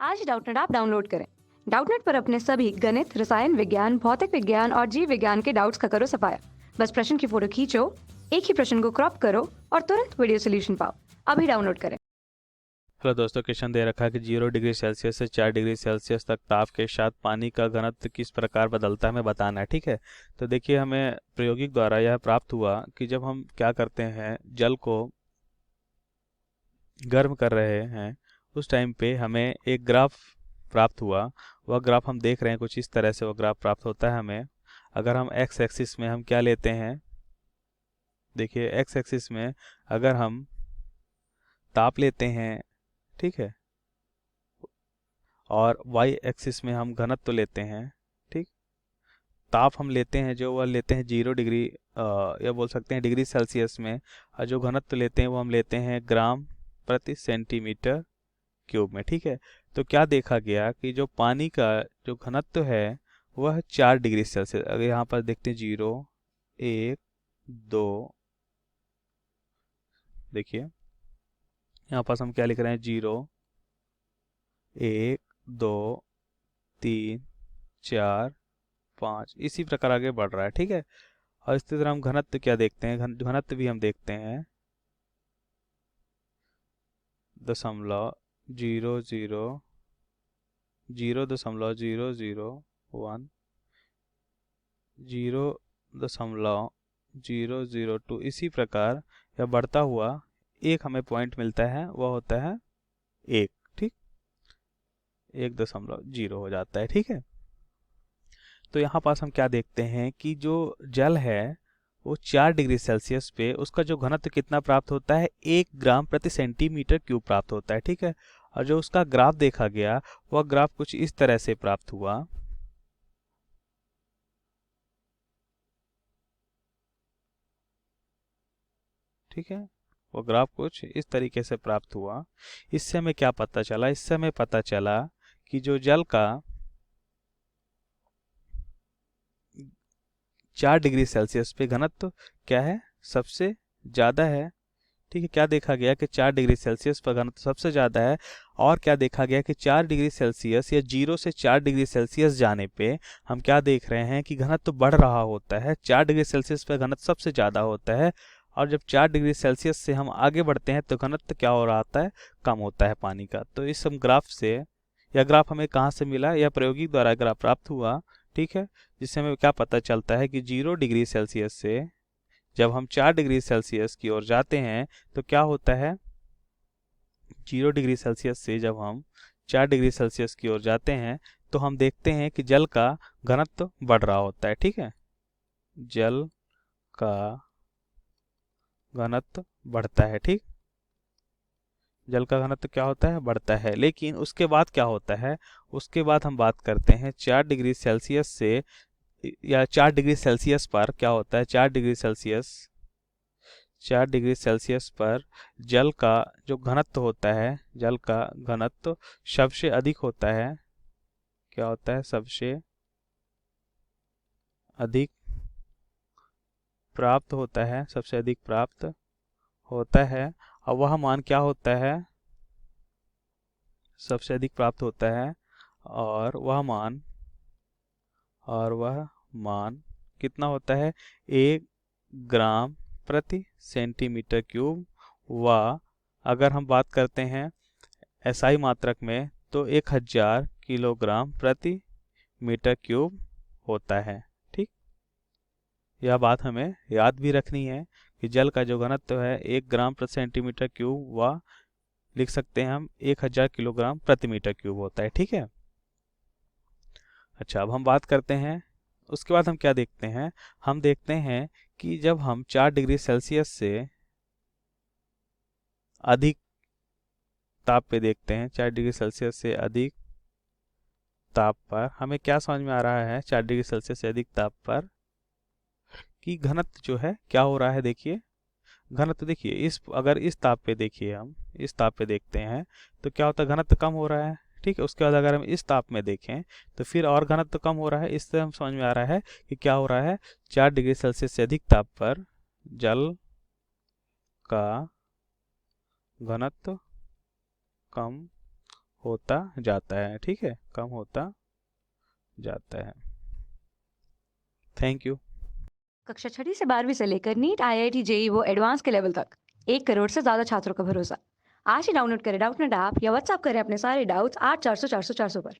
आज Doubtnut app download करें। Doubtnut पर अपने सभी गणित, रसायन विज्ञान, भौतिक विज्ञान और जीव विज्ञान के डाउट्स का करो सफाया। बस प्रश्न की फोटो खींचो, एक ही प्रश्न को क्रॉप करो और तुरंत वीडियो सोल्यूशन पाओ। अभी डाउनलोड करें। हेलो दोस्तों, क्वेश्चन दे रखा है कि 0 डिग्री सेल्सियस से 4 डिग्री सेल्सियस तक ताप के साथ पानी का घनत्व किस प्रकार बदलता है हमें बताना है। ठीक है, तो देखिए हमें प्रायोगिक द्वारा यह प्राप्त हुआ कि जब हम क्या करते हैं, जल को गर्म कर रहे हैं, उस टाइम पे हमें एक ग्राफ प्राप्त हुआ। वह ग्राफ हम देख रहे हैं, कुछ इस तरह से वह ग्राफ प्राप्त होता है हमें। अगर हम एक्स एक्सिस में हम क्या लेते हैं, देखिए एक्स एक्सिस में अगर हम ताप लेते हैं, ठीक है, और वाई एक्सिस में हम घनत्व लेते हैं। ठीक, ताप हम लेते हैं जो वह लेते हैं 0 डिग्री या बोल सकते हैं डिग्री सेल्सियस में, और जो घनत्व लेते हैं वो हम लेते हैं ग्राम प्रति सेंटीमीटर क्यूब में। ठीक है, तो क्या देखा गया कि जो पानी का जो घनत्व है वह 4 डिग्री सेल्सियस, अगर यहाँ पर देखते हैं 0 1 2, देखिए यहाँ पास हम क्या लिख रहे हैं, 0 1 2 3 4 5, इसी प्रकार आगे बढ़ रहा है। ठीक है, और इसी तरह हम घनत्व क्या देखते हैं, घनत्व भी हम देखते हैं 0.00 0.001 0.002, इसी प्रकार यह बढ़ता हुआ एक हमें पॉइंट मिलता है, वह होता है 1। ठीक, 1.0 हो जाता है। ठीक है, तो यहाँ पास हम क्या देखते हैं कि जो जल है वो 4 डिग्री सेल्सियस पे उसका जो घनत्व कितना प्राप्त होता है, 1 ग्राम प्रति सेंटीमीटर क्यूब प्राप्त होता है। ठीक है, और जो उसका ग्राफ देखा गया वह ग्राफ कुछ इस तरह से प्राप्त हुआ। ठीक है, वो ग्राफ कुछ इस तरीके से प्राप्त हुआ। इससे हमें क्या पता चला, इससे हमें पता चला कि जो जल का 4 डिग्री सेल्सियस पे घनत्व क्या है, सबसे ज़्यादा है। ठीक है, क्या देखा गया कि 4 डिग्री सेल्सियस पर घनत्व सबसे ज़्यादा है। और क्या देखा गया कि 4 डिग्री सेल्सियस या 0 से 4 डिग्री सेल्सियस जाने पे हम क्या देख रहे हैं कि घनत्व बढ़ रहा होता है। 4 डिग्री सेल्सियस पर घनत्व सबसे ज़्यादा होता है, और जब 4 डिग्री सेल्सियस से हम आगे बढ़ते हैं तो घनत्व क्या हो रहा होता है, कम होता है पानी का। तो इस हम ग्राफ से, यह ग्राफ हमें कहाँ से मिला, यह प्रायोगिक द्वारा ग्राफ प्राप्त हुआ। ठीक है, जिससे हमें क्या पता चलता है कि 0 डिग्री सेल्सियस से जब हम 4 डिग्री सेल्सियस की ओर जाते हैं तो क्या होता है, 0 डिग्री सेल्सियस से जब हम 4 डिग्री सेल्सियस की ओर जाते हैं तो हम देखते हैं कि जल का घनत्व बढ़ रहा होता है। ठीक है, जल का घनत्व बढ़ता है। ठीक, जल का घनत्व क्या होता है, बढ़ता है। लेकिन उसके बाद क्या होता है, उसके बाद हम बात करते हैं 4 डिग्री सेल्सियस से, या 4 डिग्री सेल्सियस पर क्या होता है, 4 डिग्री सेल्सियस पर जल का जो घनत्व होता है, जल का घनत्व सबसे अधिक होता है। क्या होता है, सबसे अधिक प्राप्त होता है, सबसे अधिक प्राप्त होता है। और वह मान क्या होता है, सबसे अधिक प्राप्त होता है, और वह मान कितना होता है, 1 ग्राम प्रति सेंटीमीटर क्यूब। व अगर हम बात करते हैं एसआई मात्रक में तो 1000 किलोग्राम प्रति मीटर क्यूब होता है। ठीक, यह बात हमें याद भी रखनी है कि जल का जो घनत्व है 1 ग्राम प्रति सेंटीमीटर क्यूब, व लिख सकते हैं हम 1000 किलोग्राम प्रति मीटर क्यूब होता है। ठीक है, अच्छा अब हम बात करते हैं, उसके बाद हम क्या देखते हैं, हम देखते हैं कि जब हम 4 डिग्री सेल्सियस से अधिक ताप पे देखते हैं, 4 डिग्री सेल्सियस से अधिक ताप पर हमें क्या समझ में आ रहा है, 4 डिग्री सेल्सियस से अधिक ताप पर कि घनत्व जो है क्या हो रहा है। देखिए घनत्व, देखिए इस, अगर इस ताप पे देखिए, हम इस ताप पे देखते हैं तो क्या होता है, घनत्व कम हो रहा है। ठीक है, उसके बाद अगर हम इस ताप में देखें तो फिर और घनत्व कम हो रहा है। इससे हम समझ में आ रहा है कि क्या हो रहा है, 4 डिग्री सेल्सियस से अधिक ताप पर जल का घनत्व कम होता जाता है, ठीक है, कम होता जाता है। Thank you. कक्षा 6ठी से 12वीं से लेकर नीट, IIT, JEE वो एडवांस के लेवल तक 1 करोड़ से ज्यादा छात्रों का भरोसा। आज ही डाउनलोड करें डाउटनेट ऐप या व्हाट्सएप करें अपने सारे डाउट्स 8400 400 400 पर।